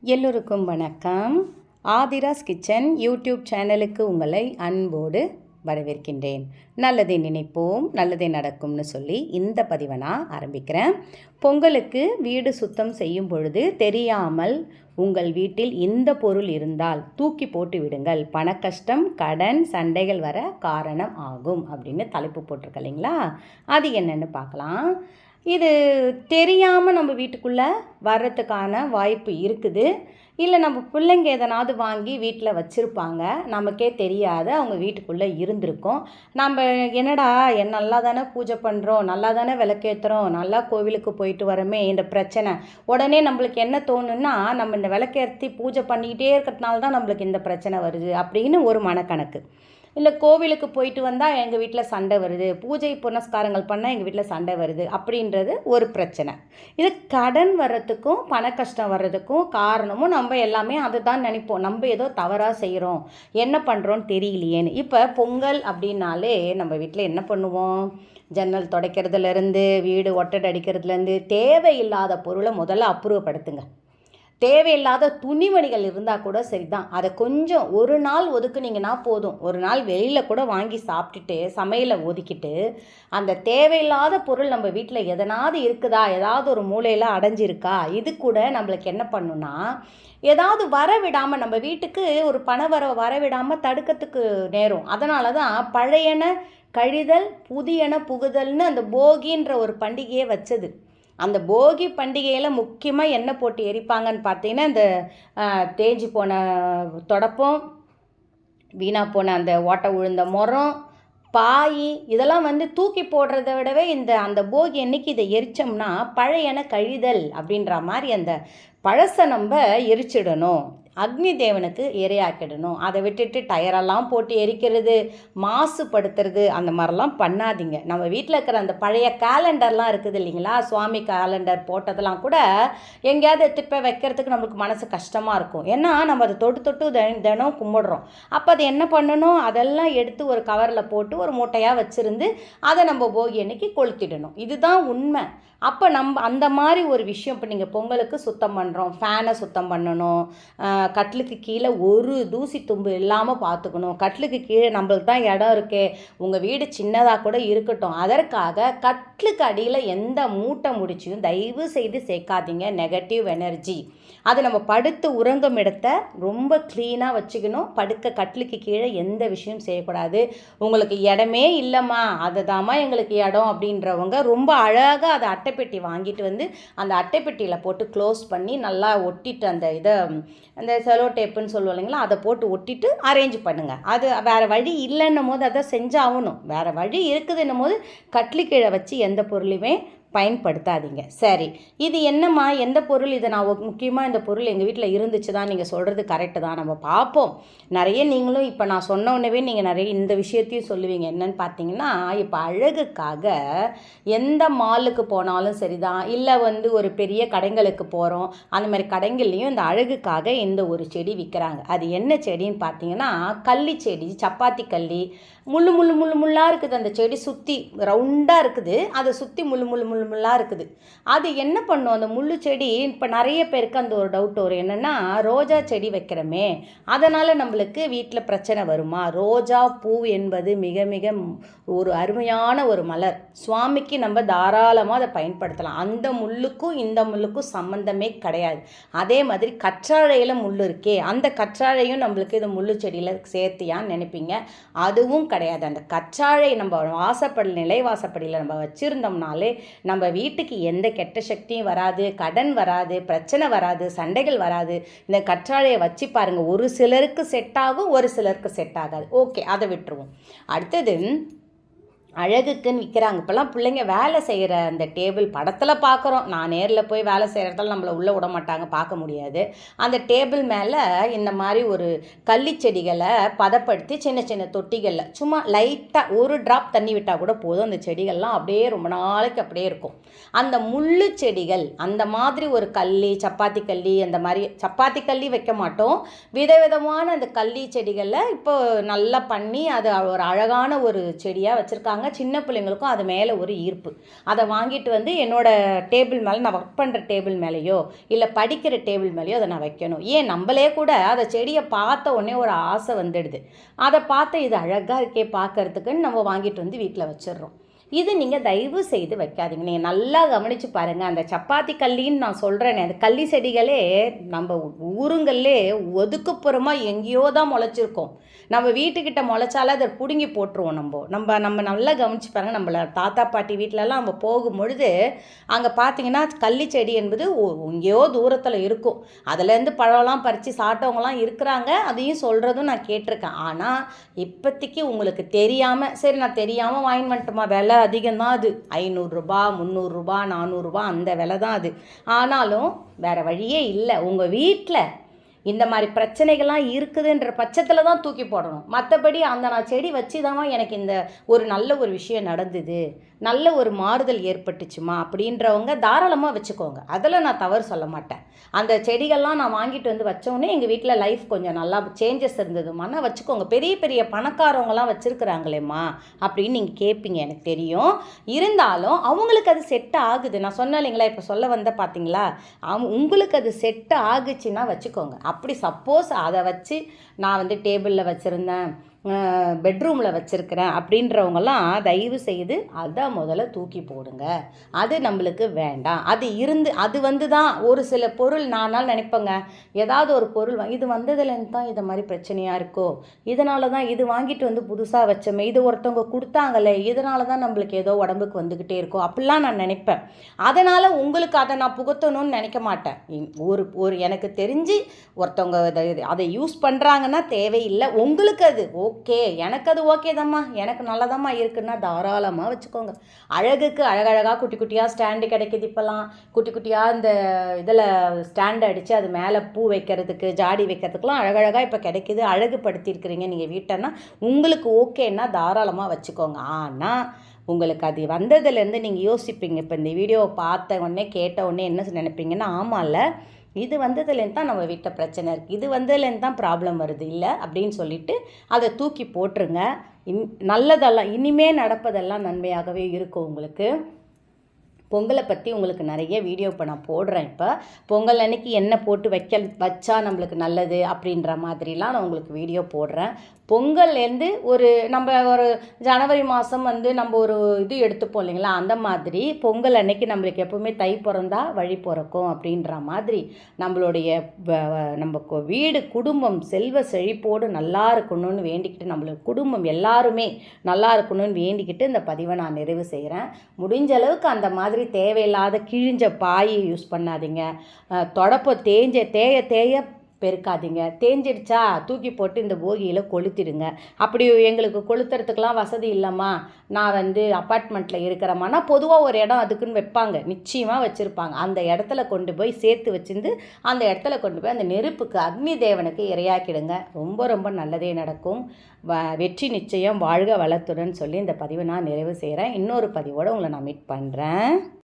எல்லோருக்கும் வணக்கம். Aadhira's kitchen YouTube சேனலுக்கு உங்களை அன்போடு வரவேற்கின்றேன். நல்லதை நினைப்போம், நல்லதே நடக்கும்னு சொல்லி இந்த பதிவை நான் ஆரம்பிக்கிறேன். பொங்கலுக்கு வீடு சுத்தம் செய்யும் பொழுது தெரியாமல் உங்கள் வீட்டில் இந்த பொருள் இருந்தால் தூக்கி போட்டு விடுங்கள், பணக்கஷ்டம், கடன், சண்டைகள் வர காரணம் ஆகும் அப்படின்னு தலைப்பு போட்டிருக்க இல்லைங்களா? அது என்னென்னு பார்க்கலாம். இது தெரியாமல் நம்ம வீட்டுக்குள்ளே வர்றதுக்கான வாய்ப்பு இருக்குது. இல்லை நம்ம பிள்ளைங்க எதனாவது வாங்கி வீட்டில் வச்சுருப்பாங்க, நமக்கே தெரியாத அவங்க வீட்டுக்குள்ளே இருந்திருக்கோம். நம்ம என்னடா நல்லா தானே பூஜை பண்ணுறோம், நல்லா தானே விளக்கேற்றுறோம், நல்லா கோவிலுக்கு போயிட்டு வரோமே, இந்த பிரச்சனை உடனே நம்மளுக்கு என்ன தோணுன்னா, நம்ம இந்த விளக்கேற்றி பூஜை பண்ணிக்கிட்டே இருக்கிறதுனால தான் நம்மளுக்கு இந்த பிரச்சனை வருது அப்படின்னு ஒரு மனக்கணக்கு. இல்லை கோவிலுக்கு போயிட்டு வந்தால் எங்கள் வீட்டில் சண்டை வருது, பூஜை புனஸ்காரங்கள் பண்ணால் எங்கள் வீட்டில் சண்டை வருது அப்படின்றது ஒரு பிரச்சனை. இது கடன் வர்றதுக்கும் பண கஷ்டம் வர்றதுக்கும் காரணமும் நம்ம எல்லாமே அதை தான் நினைப்போம். நம்ம ஏதோ தவறாக செய்கிறோம், என்ன பண்ணுறோன்னு தெரியலையேன்னு. இப்போ பொங்கல் அப்படின்னாலே நம்ம வீட்டில் என்ன பண்ணுவோம்? ஜன்னல் துடைக்கிறதுலேருந்து வீடு ஒட்டடை அடிக்கிறதுலேருந்து தேவையில்லாத பொருளை முதல்ல அப்புறப்படுத்துங்க. தேவையில்லாத துணிமணிகள் இருந்தால் கூட சரி தான், அதை கொஞ்சம் ஒரு நாள் ஒதுக்குனீங்கன்னா போதும். ஒரு நாள் வெளியில் கூட வாங்கி சாப்பிட்டுட்டு சமையலை ஒதுக்கிட்டு அந்த தேவையில்லாத பொருள் நம்ம வீட்டில் எதனாவது இருக்குதா, ஏதாவது ஒரு மூலையில் அடைஞ்சிருக்கா, இது கூட நம்மளுக்கு என்ன பண்ணுன்னா, ஏதாவது வரவிடாமல் நம்ம வீட்டுக்கு ஒரு வரவிடாமல் தடுக்கிறதுக்கு நேரும். அதனால தான் பழையன கழிதல் புதியன புகுதல்னு அந்த போகின்ற ஒரு பண்டிகையை வச்சது. அந்த போகி பண்டிகையில் முக்கியமாக என்ன போட்டு எரிப்பாங்கன்னு பார்த்தீங்கன்னா, இந்த தேஞ்சு போன தொடப்பம், வீணாக போன அந்த ஓட்டை விழுந்த முறம், பாய், இதெல்லாம் தூக்கி போடுறத விடவே அந்த போகி அன்னைக்கு இதை எரித்தோம்னா பழையன கழிதல் அப்படின்ற மாதிரி அந்த பழசை நம்ம எரிச்சிடணும், அக்னி தேவனுக்கு இரையாக்கிடணும். அதை விட்டுட்டு டயரெல்லாம் போட்டு எரிக்கிறது, மாசுபடுத்துறது, அந்த மாதிரிலாம் பண்ணாதீங்க. நம்ம வீட்டில் இருக்கிற அந்த பழைய கேலண்டர்லாம் இருக்குது இல்லைங்களா, சுவாமி கேலண்டர் போட்டதெல்லாம் கூட எங்கேயாவது எடுத்துகிட்டு போய் வைக்கிறதுக்கு நம்மளுக்கு மனசு கஷ்டமாக இருக்கும். ஏன்னா நம்ம அதை தொட்டு தினம் கும்பிடுறோம். அப்போ அதை என்ன பண்ணணும், அதெல்லாம் எடுத்து ஒரு கவரில் போட்டு ஒரு மூட்டையாக வச்சுருந்து அதை நம்ம போகி அன்னைக்கு கொளுத்திடணும். இதுதான் உண்மை. அப்போ நம்ம அந்த மாதிரி ஒரு விஷயம், இப்போ நீங்கள் பொங்கலுக்கு சுத்தம் பண்ணுறோம், ஃபேனை சுத்தம் பண்ணணும், கட்டிலுக்கு கீழே ஒரு தூசி தும்பு இல்லாமல் பார்த்துக்கணும். கட்டிலுக்கு கீழே நம்மளுக்கு தான் இடம் இருக்கே, உங்கள் வீடு சின்னதாக கூட இருக்கட்டும், அதற்காக கட்டிலுக்கு அடியில் எந்த மூட்டை முடிச்சியும் தயவு செய்து சேர்க்காதீங்க. நெகட்டிவ் எனர்ஜி அது நம்ம படுத்து உறங்கும் இடத்த ரொம்ப க்ளீனாக வச்சுக்கணும். கட்டிலுக்கு கீழே எந்த விஷயம் செய்யக்கூடாது. உங்களுக்கு இடமே இல்லைம்மா, அதை தாம்மா எங்களுக்கு இடம் அப்படின்றவங்க ரொம்ப அழகாக அதை அட்டைப்பெட்டி வாங்கிட்டு அந்த அட்டைப்பெட்டியில் போட்டு க்ளோஸ் பண்ணி நல்லா ஒட்டிட்டு அந்த செலோ டேப்புன்னு சொல்லுவோம் இல்லைங்களா, அதை போட்டு ஒட்டிட்டு அரேஞ்ச் பண்ணுங்கள். அது வேறு வழி இல்லைன்னும் போது அதை செஞ்சாகணும். வேறு வழி இருக்குதுன்னும் போது கட்டிலுக்கீழே வச்சு எந்த பொருளையுமே பயன்படுத்தாதீங்க. சரி, இது என்னம்மா, எந்த பொருள், இதை நான் முக்கியமாக இந்த பொருள் எங்கள் வீட்டில் இருந்துச்சு தான், நீங்கள் சொல்கிறது கரெக்டு தான், நம்ம பார்ப்போம். நிறைய நீங்களும் இப்போ நான் சொன்ன உடனே நீங்கள் நிறைய இந்த விஷயத்தையும் சொல்லுவீங்க. என்னன்னு பார்த்தீங்கன்னா, இப்போ அழகுக்காக எந்த மாலுக்கு போனாலும் சரி தான், இல்லை ஒரு பெரிய கடைங்களுக்கு போகிறோம், அந்த மாதிரி கடைகள்லையும் இந்த அழகுக்காக இந்த ஒரு செடி விற்கிறாங்க. அது என்ன செடின்னு பார்த்தீங்கன்னா, கள்ளி செடி, சப்பாத்தி கள்ளி, முள்ளாக இருக்குது. அந்த செடி சுற்றி ரவுண்டாக இருக்குது, அதை சுற்றி முள்ளாக இருக்குது. அது என்ன பண்ணும், அந்த முள்ளு செடி, இப்போ நிறைய பேருக்கு அந்த ஒரு டவுட் வரும், என்னென்னா ரோஜா செடி வைக்கிறோமே அதனால் நம்மளுக்கு வீட்டில் பிரச்சனை வருமா? ரோஜா பூ என்பது மிக மிக ஒரு அருமையான ஒரு மலர். சுவாமிக்கு நம்ம தாராளமாக அதை பயன்படுத்தலாம். அந்த முள்ளுக்கும் இந்த முள்ளுக்கும் சம்மந்தமே கிடையாது. அதே மாதிரி கற்றாழையில் முள் இருக்கே, அந்த கற்றாழையும் நம்மளுக்கு இது முள்ளு செடியில் சேர்த்தியான்னு நினைப்பீங்க. அதுவும் கிடையாது. அந்த கற்றாழை நம்ம நிலை வாசப்படியில் நம்ம வச்சுருந்தோம்னாலே நம்ம வீட்டுக்கு எந்த கெட்ட சக்தியும் வராது, கடன் வராது, பிரச்சனை வராது, சண்டைகள் வராது. இந்த கற்றாழையை வச்சு பாருங்கள், ஒரு சிலருக்கு செட் ஆகும், ஒரு சிலருக்கு செட் ஆகாது. ஓகே, அதை விட்டுருவோம். அடுத்தது அழகுக்குன்னு விற்கிறாங்க. இப்போல்லாம் பிள்ளைங்க வேலை செய்கிற அந்த டேபிள் படத்தில் பார்க்குறோம். நான் நேரில் போய் வேலை செய்கிற இடத்துல நம்மளை உள்ளே விட மாட்டாங்க, பார்க்க முடியாது. அந்த டேபிள் மேலே இந்த மாதிரி ஒரு கள்ளி செடிகளை பதப்படுத்தி சின்ன சின்ன தொட்டிகளில் சும்மா லைட்டாக ஒரு ட்ராப் தண்ணி விட்டால் கூட போதும், அந்த செடிகள்லாம் அப்படியே ரொம்ப நாளைக்கு அப்படியே இருக்கும். அந்த முள்ளு செடிகள், அந்த மாதிரி ஒரு கள்ளி, சப்பாத்தி கள்ளி, அந்த மாதிரி சப்பாத்தி கள்ளி வைக்க மாட்டோம், விதவிதமான அந்த கள்ளி செடிகளில் இப்போ நல்லா பண்ணி அது ஒரு அழகான ஒரு செடியாக வச்சுருக்காங்க. பண்ணுறாங்க, சின்ன பிள்ளைங்களுக்கும் அது மேலே ஒரு ஈர்ப்பு. அதை வாங்கிட்டு வந்து என்னோடய டேபிள் மேலே, நான் ஒர்க் பண்ணுற டேபிள் மேலேயோ இல்லை படிக்கிற டேபிள் மேலேயோ அதை நான் வைக்கணும். ஏன் நம்மளே கூட அதை செடியை பார்த்த உடனே ஒரு ஆசை வந்துடுது. அதை பார்த்து இது அழகாக இருக்கே பார்க்கறதுக்குன்னு நம்ம வாங்கிட்டு வந்து வீட்டில் வச்சிடுறோம். இது நீங்கள் தயவு செய்து வைக்காதீங்க. நீங்கள் நல்லா கவனித்து பாருங்கள். அந்த சப்பாத்தி கல்லின்னு நான் சொல்கிறேனே, அந்த கள்ளி செடிகளே நம்ம ஊருங்களே ஒதுக்குப்புறமாக எங்கேயோ தான் முளைச்சிருக்கோம். நம்ம வீட்டுக்கிட்ட முளைச்சாலே அதை பிடுங்கி போட்டுருவோம். நம்ம நல்லா கவனித்து பாருங்கள். நம்மள தாத்தா பாட்டி வீட்டிலலாம் நம்ம போகும்பொழுது அங்கே பார்த்தீங்கன்னா கள்ளி செடி என்பது எங்கேயோ தூரத்தில் இருக்கும். அதுலேருந்து பழம்லாம் பறித்து சாப்பிட்டவங்களாம் இருக்கிறாங்க. அதையும் சொல்கிறதும் நான் கேட்டிருக்கேன். ஆனால் இப்போதைக்கு உங்களுக்கு தெரியாமல், சரி நான் தெரியாமல் வாங்கி வந்துட்டோமா, விலை அதிகம்தான் அது, 500 ரூபா 300 ரூபா 400 ரூபா அந்த விலை தான் அது. ஆனாலும் வேறு வழியே இல்லை. உங்கள் வீட்டில் இந்த மாதிரி பிரச்சனைகள்லாம் இருக்குதுன்ற பட்சத்தில் தான் தூக்கி போடணும். மற்றபடி நான் செடி வச்சு தான் எனக்கு இந்த ஒரு நல்ல ஒரு விஷயம் நடந்தது, நல்ல ஒரு மாறுதல் ஏற்பட்டுச்சுமா அப்படின்றவங்க தாராளமாக வச்சுக்கோங்க. அதில் நான் தவறு சொல்ல மாட்டேன். அந்த செடிகள்லாம் நான் வாங்கிட்டு வந்து வச்சோடனே எங்கள் வீட்டில் லைஃப் கொஞ்சம் நல்லா சேஞ்சஸ் இருந்ததுமானா வச்சுக்கோங்க. பெரிய பெரிய பணக்காரவங்களாம் வச்சுருக்குறாங்களேம்மா அப்படின்னு நீங்கள் கேட்பீங்க, எனக்கு தெரியும். இருந்தாலும் அவங்களுக்கு அது செட் ஆகுது. நான் சொன்னேன் இல்லைங்களா, இப்போ சொல்ல வந்த பார்த்தீங்களா, உங்களுக்கு அது செட் ஆகுச்சுன்னா வச்சுக்கோங்க. அப்படி சப்போஸ் அதை வச்சு நான் வந்து டேபிளில் வச்சுருந்தேன், பெட்ரூமில் வச்சுருக்கிறேன் அப்படின்றவங்கலாம் தயவு செய்து அதை முதல்ல தூக்கி போடுங்க. அது நம்மளுக்கு வேண்டாம். அது வந்து தான் ஒரு சில பொருள் நானால் நினைப்பேங்க, ஏதாவது ஒரு பொருள் இது வந்ததுலேருந்து தான் இதை மாதிரி பிரச்சனையாக இருக்கோ, இதனால தான் இது வாங்கிட்டு வந்து புதுசாக வச்சோமே, இது ஒருத்தவங்க கொடுத்தாங்களே, இதனால தான் நம்மளுக்கு ஏதோ உடம்புக்கு வந்துக்கிட்டே இருக்கோ அப்படிலாம் நான் நினைப்பேன். அதனால் உங்களுக்கு அதை நான் புகுத்தணும்னு நினைக்க மாட்டேன். ஒரு எனக்கு தெரிஞ்சு ஒருத்தவங்க அதை யூஸ் பண்ணுறாங்கன்னா தேவையில்லை. உங்களுக்கு அது ஓகே, எனக்கு அது ஓகே தாம்மா, எனக்கு நல்லதாம்மா இருக்குன்னா தாராளமாக வச்சுக்கோங்க. அழகுக்கு அழகழகாக குட்டி குட்டியாக ஸ்டாண்டு கிடைக்கிது. இப்போல்லாம் குட்டி குட்டியாக இந்த இதில் ஸ்டாண்டு அடித்து அது மேலே பூ வைக்கிறதுக்கு, ஜாடி வைக்கிறதுக்கெலாம் அழகழகாக இப்போ கிடைக்கிது. அழகுபடுத்தியிருக்கிறீங்க நீங்கள் வீட்டைன்னா உங்களுக்கு ஓகேன்னா தாராளமாக வச்சுக்கோங்க. ஆனால் உங்களுக்கு அது வந்ததுலேருந்து நீங்கள் யோசிப்பீங்க. இப்போ இந்த வீடியோவை பார்த்த உடனே கேட்ட உடனே என்ன நினைப்பீங்கன்னா, ஆமாம்ல இது வந்ததுலேருந்து தான் நம்ம வீட்டில் பிரச்சனை இருக்குது, இது வந்ததுலேருந்து தான் ப்ராப்ளம் வருது இல்லை அப்படின்னு சொல்லிவிட்டு அதை தூக்கி போட்டுருங்க. நல்லதெல்லாம் இனிமேல் நடப்பதெல்லாம் நன்மையாகவே இருக்கும் உங்களுக்கு. பொங்கலை பற்றி உங்களுக்கு நிறைய வீடியோ இப்போ நான் போடுறேன். இப்போ பொங்கல் அன்னைக்கு என்ன போட்டு வச்சா நம்மளுக்கு நல்லது அப்படின்ற மாதிரிலாம் நான் உங்களுக்கு வீடியோ போடுறேன். பொங்கல்லேருந்து நம்ம ஒரு ஜனவரி மாதம் வந்து நம்ம ஒரு இது எடுத்துப்போம் இல்லைங்களா, அந்த மாதிரி பொங்கல் அன்னைக்கு நம்மளுக்கு எப்போவுமே தை பிறந்தா வழி பிறக்கும் அப்படின்ற மாதிரி நம்மளுடைய நம்ம வீடு குடும்பம் செல்வ செழிப்போடு நல்லா இருக்கணும்னு வேண்டிக்கிட்டு, நம்மளுக்கு குடும்பம் எல்லாருமே நல்லா இருக்கணும்னு வேண்டிக்கிட்டு இந்த பதிவை நான் நிறைவு செய்கிறேன். முடிஞ்ச அளவுக்கு அந்த மாதிரி தேவையில்லாத கிழிஞ்ச பாயை யூஸ் பண்ணாதீங்க. தொடப்போ தேய பெருக்காதீங்க. தேஞ்சிடுச்சா தூக்கி போட்டு இந்த போகியில் கொளுத்திடுங்க. அப்படி எங்களுக்கு கொளுத்துறதுக்கெலாம் வசதி இல்லைம்மா, நான் வந்து அப்பார்ட்மெண்ட்டில் இருக்கிறேம்மானா பொதுவாக ஒரு இடம் அதுக்குன்னு வைப்பாங்க, நிச்சயமாக வச்சுருப்பாங்க. அந்த இடத்துல கொண்டு போய் சேர்த்து வச்சுருந்து அந்த இடத்துல கொண்டு போய் அந்த நெருப்புக்கு, அக்னி தேவனுக்கு இரையாக்கிடுங்க. ரொம்ப ரொம்ப நல்லதே நடக்கும். வெற்றி நிச்சயம். வாழ்க வளத்துடன் சொல்லி இந்த பதிவை நான் நிறைவு செய்கிறேன். இன்னொரு பதிவோடு உங்களை நான் மீட் பண்ணுறேன்.